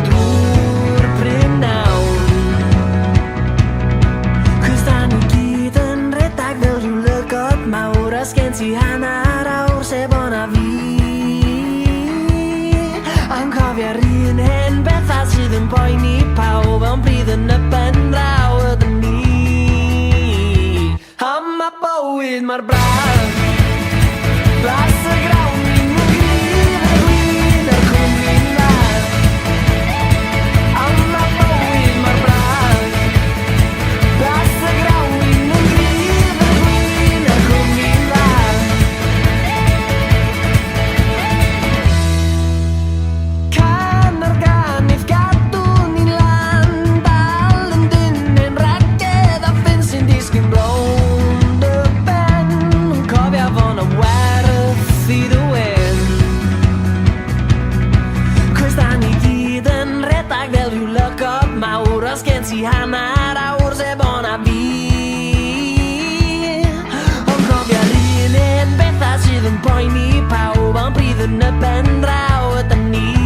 drwy'r prin nawn. Cos da ni gyd yn redag fel rhyw lygod mawr, a sgen ti hanner awr sef o'na fi. A'n cofio'r un hen bethau sydd yn poeni pawb, ond bydd yn y ben draw ydyn ni. A ma' bywyd mor braf, blas y grawn ni'n mwyn y gwyn y cwmni'n dda. A ma' bywyd mor braf, blas y grawn ni'n mwyn y gwyn y cwmni'n dda. Can o'r ganif gadw ni'n lan, dal yn dyn yn ragedd a ffyn sy'n disgyn blownd y ben. Yn cofio fo'n y werth i ddwyn. Cos da ni gyd yn redag fel rhyw lygod mawr, os gen ti hanner awr sef o'na fi. Ond cofio'r un bethau sydd yn poeni pawb, ond bydd yn y ben draw ydyn ni.